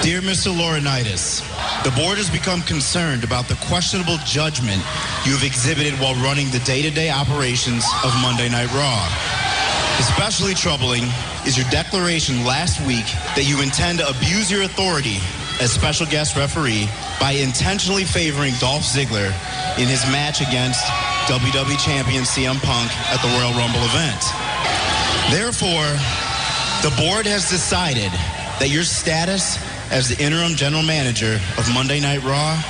Dear Mr. Laurinaitis, the board has become concerned about the questionable judgment you have exhibited while running the day-to-day operations of Monday Night Raw. Especially troubling is your declaration last week that you intend to abuse your authority as special guest referee by intentionally favoring Dolph Ziggler in his match against WWE Champion CM Punk at the Royal Rumble event. Therefore, the board has decided that your status as the interim general manager of Monday Night Raw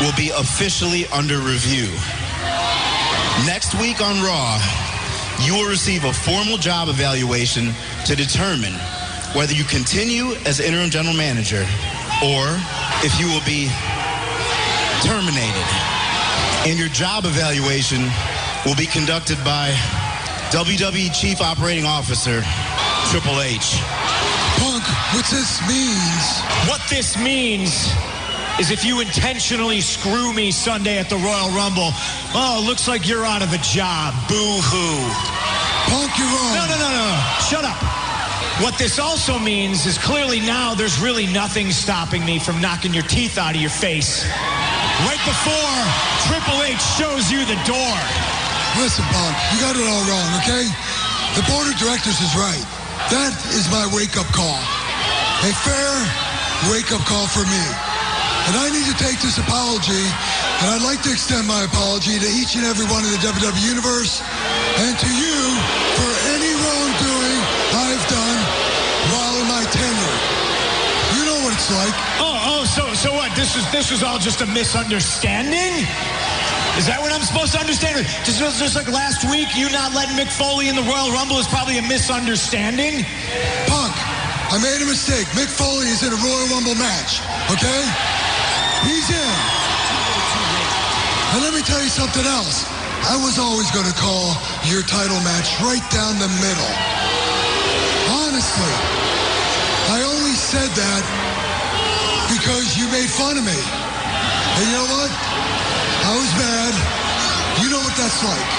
will be officially under review. Next week on Raw, you will receive a formal job evaluation to determine whether you continue as interim general manager or if you will be terminated. And your job evaluation will be conducted by WWE Chief Operating Officer Triple H. Punk, what this means is if you intentionally screw me Sunday at the Royal Rumble, oh, looks like you're out of a job. Boo-hoo. Punk, you're wrong. No. Shut up. What this also means is clearly now there's really nothing stopping me from knocking your teeth out of your face right before Triple H shows you the door. Listen, Punk, you got it all wrong, okay? The board of directors is right. That is my wake-up call. A fair wake-up call for me. And I need to take this apology, and I'd like to extend my apology to each and every one in the WWE Universe and to you for any wrongdoing I've done while in my tenure. You know what it's like. So what? This was all just a misunderstanding? Is that what I'm supposed to understand? Just like last week, you not letting Mick Foley in the Royal Rumble is probably a misunderstanding? Punk, I made a mistake. Mick Foley is in a Royal Rumble match, okay? He's in. And let me tell you something else. I was always going to call your title match right down the middle. Honestly, I only said that because you made fun of me. And you know what? I was mad. You know what that's like.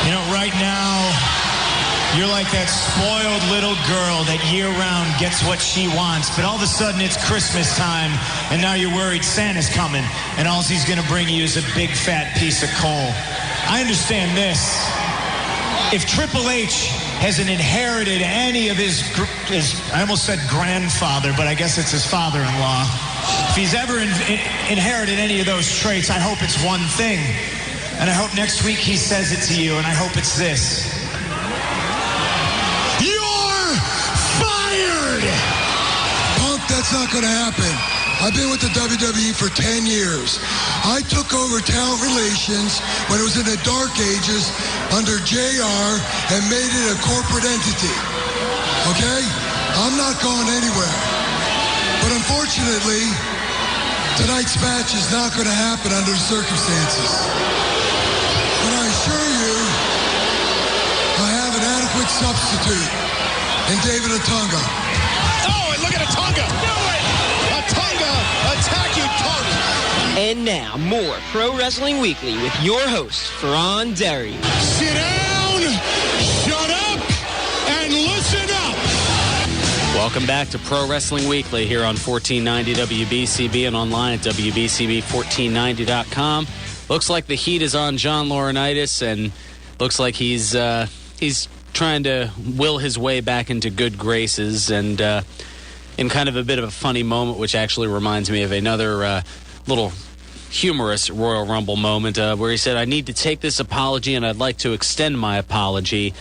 You know, right now, you're like that spoiled little girl that year-round gets what she wants, but all of a sudden it's Christmas time, and now you're worried Santa's coming, and all he's going to bring you is a big fat piece of coal. I understand this. If Triple H hasn't inherited any of his I almost said grandfather, but I guess it's his father-in-law. If he's ever inherited any of those traits, I hope it's one thing. And I hope next week he says it to you, and I hope it's this. You're fired! Punk, that's not going to happen. I've been with the WWE for 10 years. I took over talent relations when it was in the dark ages under JR and made it a corporate entity. Okay? I'm not going anywhere. But unfortunately, tonight's match is not going to happen under the circumstances. But I assure you, I have an adequate substitute in David Otunga. Oh, and look at Otunga! Do it! Otunga, attack you, Punk! And now, more Pro Wrestling Weekly with your host, Fearon Derry. Sit down, shut up, and listen up! Welcome back to Pro Wrestling Weekly here on 1490 WBCB and online at WBCB1490.com. Looks like the heat is on John Laurinaitis, and looks like he's trying to will his way back into good graces, and in kind of a bit of a funny moment, which actually reminds me of another little humorous Royal Rumble moment where he said, "I need to take this apology, and I'd like to extend my apology."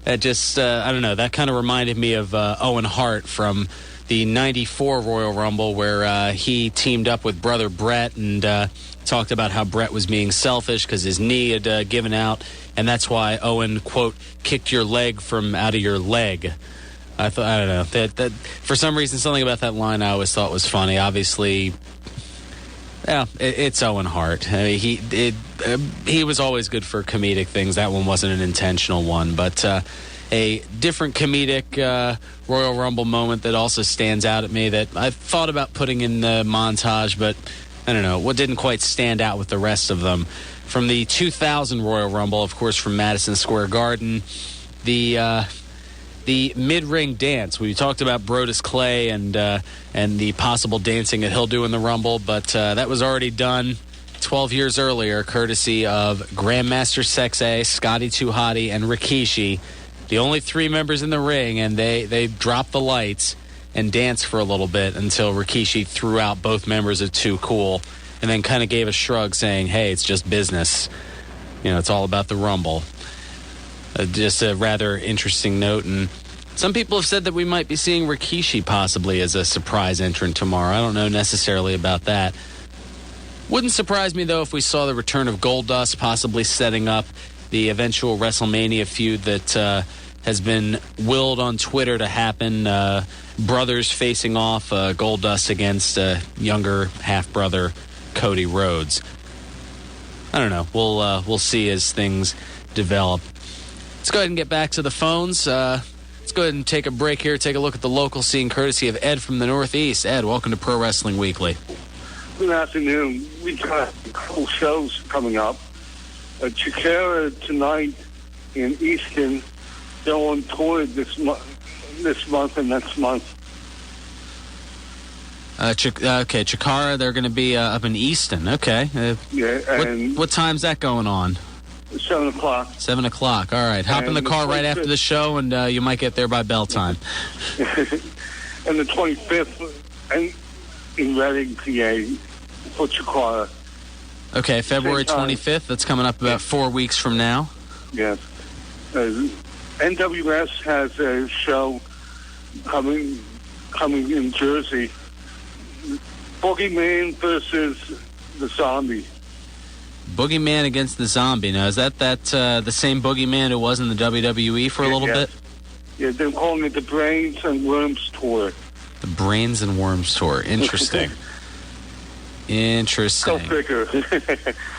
That just, I don't know, that kind of reminded me of Owen Hart from the 94 Royal Rumble, where he teamed up with brother Brett and talked about how Brett was being selfish because his knee had given out, and that's why Owen, quote, kicked your leg from out of your leg. I don't know, that for some reason, something about that line I always thought was funny. Obviously, yeah, it's Owen Hart. I mean, he was always good for comedic things. That one wasn't an intentional one, but a different comedic Royal Rumble moment that also stands out at me that I thought about putting in the montage, but I don't know, what didn't quite stand out with the rest of them. From the 2000 Royal Rumble, of course, from Madison Square Garden, the the mid-ring dance. We talked about Brodus Clay and the possible dancing that he'll do in the Rumble, but that was already done 12 years earlier, courtesy of Grandmaster Sexay, Scotty 2 Hotty, and Rikishi, the only 3 members in the ring, and they dropped the lights and danced for a little bit until Rikishi threw out both members of Too Cool and then kind of gave a shrug saying, hey, it's just business. It's all about the Rumble. Just a rather interesting note, and some people have said that we might be seeing Rikishi possibly as a surprise entrant tomorrow. I don't know necessarily about that. Wouldn't surprise me, though, if we saw the return of Goldust, possibly setting up the eventual WrestleMania feud that has been willed on Twitter to happen. Brothers facing off, Goldust against younger half-brother Cody Rhodes. I don't know. We'll see as things develop. Let's go ahead and get back to the phones. Let's go ahead and take a break here, take a look at the local scene, courtesy of Ed from the Northeast. Ed, welcome to Pro Wrestling Weekly. Good afternoon. We got a couple shows coming up. Chikara tonight in Easton. They're on tour this month and next month. Chikara, they're going to be up in Easton. Okay. And what time's that going on? 7 o'clock. 7 o'clock. All right. Hop in the car right after the show, and you might get there by bell time. And the 25th in Reading, PA, for Chikara. Okay, February 25th. That's coming up about 4 weeks from now. Yes. NWS has a show coming in Jersey. Boogeyman versus the Zombie. Boogeyman against the Zombie. Now, is that the same Boogeyman who was in the WWE for a little bit? Yeah, they're calling it the Brains and Worms Tour. The Brains and Worms Tour. Interesting. Interesting. Go figure.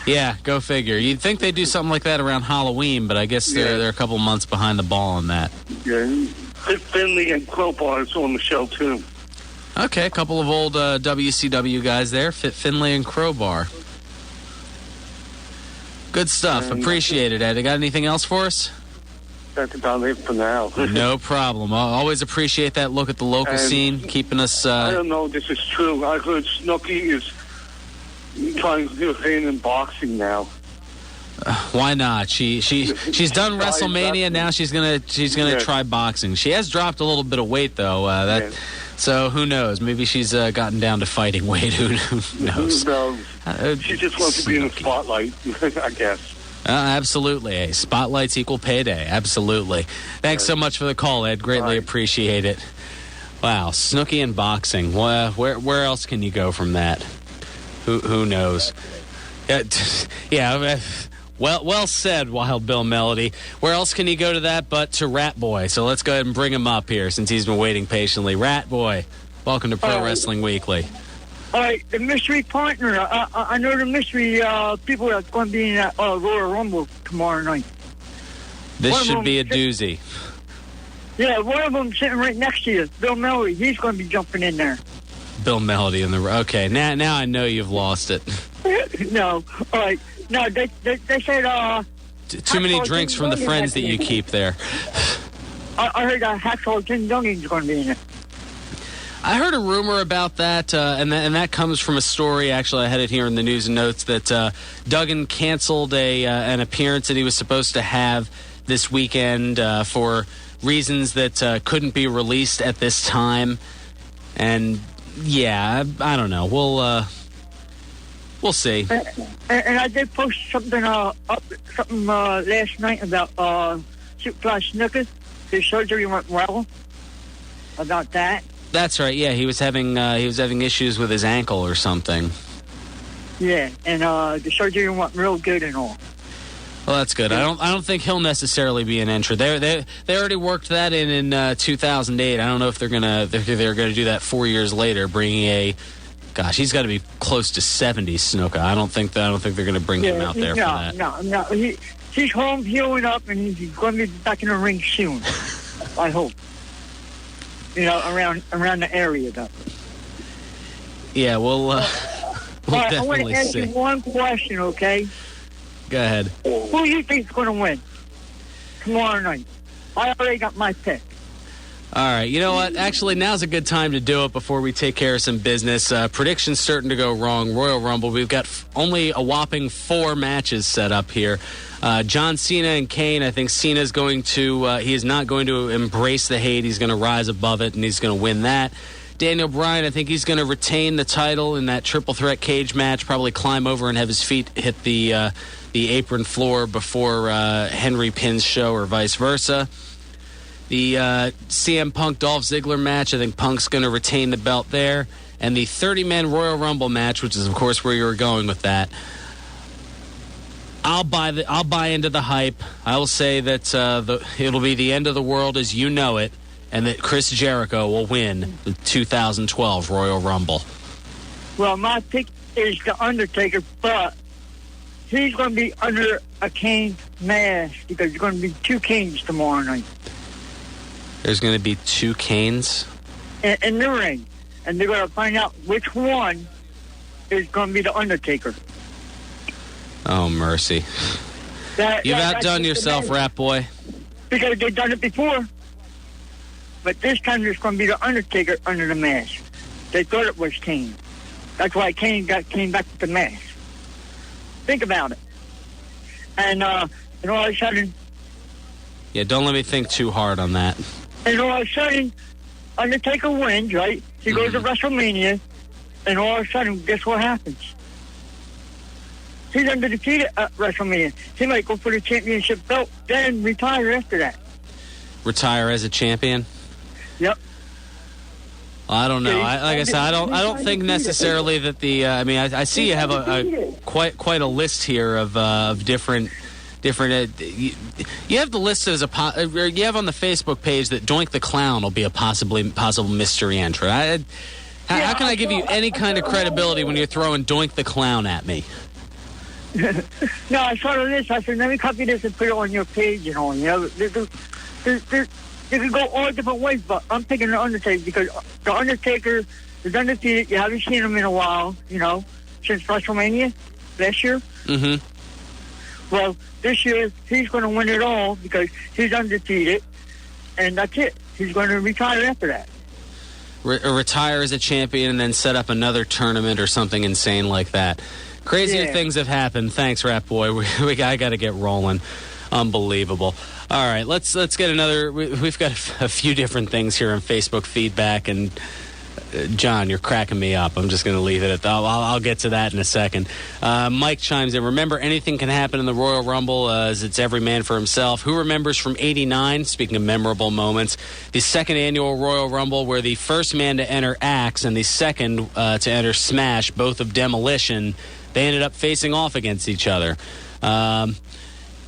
Yeah, go figure. You'd think they'd do something like that around Halloween, but I guess they're a couple months behind the ball on that. Yeah, Fit Finley and Crowbar is on the show, too. Okay, a couple of old WCW guys there, Fit Finley and Crowbar. Good stuff. Appreciate it, Ed. You got anything else for us? That's about it for now. No problem. I always appreciate that look at the local scene, keeping us... I don't know if this is true. I heard Snooki is trying to do a thing in boxing now. Why not? She's done WrestleMania. Now she's gonna try boxing. She has dropped a little bit of weight though. So who knows? Maybe she's gotten down to fighting weight. Who knows? No, she just wants to be in the spotlight, I guess. Absolutely. Hey, spotlights equal payday. Absolutely. Thanks so much for the call, Ed. Greatly appreciate it. Wow, Snooki and boxing. Where else can you go from that? Who knows? Yeah. Well said, Wild Bill Melody. Where else can you go to that but to Ratboy? So let's go ahead and bring him up here since he's been waiting patiently. Ratboy, welcome to Pro Wrestling Weekly. All right, the mystery partner. I know the mystery people are going to be in that Royal Rumble tomorrow night. This should be a doozy. Yeah, one of them sitting right next to you, Bill Melody. He's going to be jumping in there. Bill Melody in the... Okay, now I know you've lost it. No, all right. No, they said... Too many drinks from the friends that you keep there. I heard Hacksaw Jim Duggan's going to be in it. I heard a rumor about that, and that comes from a story. Actually, I had it here in the news and notes that Duggan canceled an appearance that he was supposed to have this weekend for reasons that couldn't be released at this time. And yeah, I don't know. We'll see. And I did post something last night about Superfly Snuka. His surgery went well. About that. That's right. Yeah, he was having issues with his ankle or something. Yeah, and the surgery went real good and all. Well, that's good. I don't think he'll necessarily be an entrant. They already worked that in 2008. I don't know if they're gonna do that 4 years later, bringing a. Gosh, he's got to be close to 70, Snuka. I don't think they're going to bring him out there for that. No. He's home healing up, and he's going to be back in the ring soon. I hope. Around the area, though. Yeah, we'll definitely see. I want to ask you one question, okay? Go ahead. Who do you think is going to win tomorrow night? I already got my pick. All right, you know what? Actually, now's a good time to do it before we take care of some business. Predictions starting to go wrong. Royal Rumble, we've got only a whopping 4 matches set up here. John Cena and Kane, I think Cena's going to, he is not going to embrace the hate. He's going to rise above it, and he's going to win that. Daniel Bryan, I think he's going to retain the title in that triple threat cage match, probably climb over and have his feet hit the apron floor before Henry pins show or vice versa. The CM Punk Dolph Ziggler match, I think Punk's going to retain the belt there. And the 30-man Royal Rumble match, which is, of course, where you were going with that. I'll buy into the hype. I will say that it'll be the end of the world as you know it, and that Chris Jericho will win the 2012 Royal Rumble. Well, my pick is The Undertaker, but he's going to be under a Kane mask because there's going to be 2 Kanes tomorrow night. There's going to be 2 Kanes? In the ring. And they're going to find out which one is going to be The Undertaker. Oh, mercy. You've outdone yourself, Ratboy. Because they've done it before. But this time there's going to be The Undertaker under the mask. They thought it was Kane. That's why Kane came back with the mask. Think about it. And all of a sudden... Yeah, don't let me think too hard on that. And all of a sudden, Undertaker wins, right? He goes to WrestleMania, and all of a sudden, guess what happens? He's undefeated at WrestleMania. He might go for the championship belt, then retire after that. Retire as a champion? Yep. Well, I don't know. Like I said, I don't think necessarily that the. I see you have a quite a list here of different. You have the list as you have on the Facebook page that Doink the Clown will be a possible mystery entrant. How can I give you any kind of credibility when you're throwing Doink the Clown at me? No, I saw the list. I said, let me copy this and put it on your page and all. You know, they could go all different ways, but I'm picking The Undertaker because The Undertaker is undefeated. You haven't seen him in a while, you know, since WrestleMania last year. Mm-hmm. Well, this year, he's going to win it all because he's undefeated, and that's it. He's going to retire after that. Retire as a champion and then set up another tournament or something insane like that. Crazier things have happened. Thanks, Ratboy. I got to get rolling. Unbelievable. All right, let's get another. We've got a few different things here on Facebook feedback, and John, you're cracking me up. I'm just going to leave it at that. I'll get to that in a second. Mike chimes in. Remember, anything can happen in the Royal Rumble as it's every man for himself. Who remembers from '89, speaking of memorable moments, the second annual Royal Rumble where the first man to enter Axe and the second to enter Smash, both of Demolition, they ended up facing off against each other.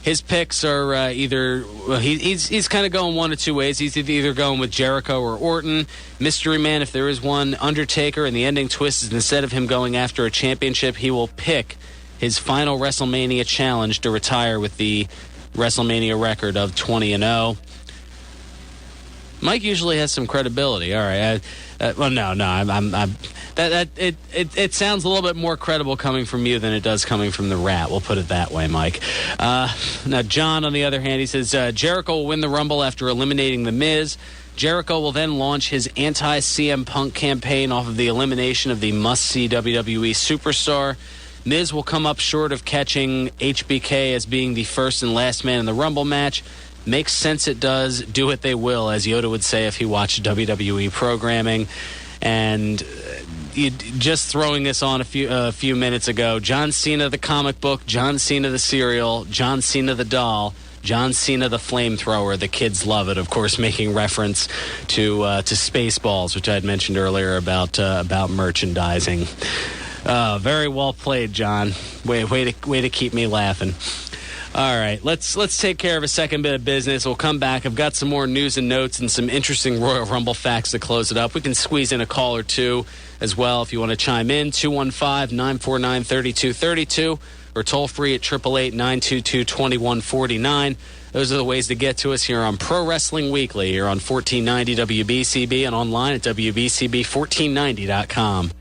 His picks are he's kind of going one of two ways. He's either going with Jericho or Orton. Mystery Man, if there is one, Undertaker, and the ending twist is instead of him going after a championship, he will pick his final WrestleMania challenge to retire with the WrestleMania record of 20-0. Mike usually has some credibility. All right. It sounds a little bit more credible coming from you than it does coming from the Rat. We'll put it that way, Mike. Now, John, on the other hand, he says Jericho will win the Rumble after eliminating The Miz. Jericho will then launch his anti-CM Punk campaign off of the elimination of the must-see WWE superstar. Miz will come up short of catching HBK as being the first and last man in the Rumble match. Makes sense it does. Do what they will, as Yoda would say if he watched WWE programming. And just throwing this on a few minutes ago, John Cena the comic book, John Cena the cereal, John Cena the doll, John Cena the flamethrower. The kids love it, of course, making reference to Spaceballs, which I had mentioned earlier about merchandising. Very well played, John. Way to keep me laughing. All right, let's take care of a second bit of business. We'll come back. I've got some more news and notes and some interesting Royal Rumble facts to close it up. We can squeeze in a call or two as well if you want to chime in. 215-949-3232 or toll free at 888-922-2149. Those are the ways to get to us here on Pro Wrestling Weekly here on 1490 WBCB and online at WBCB1490.com.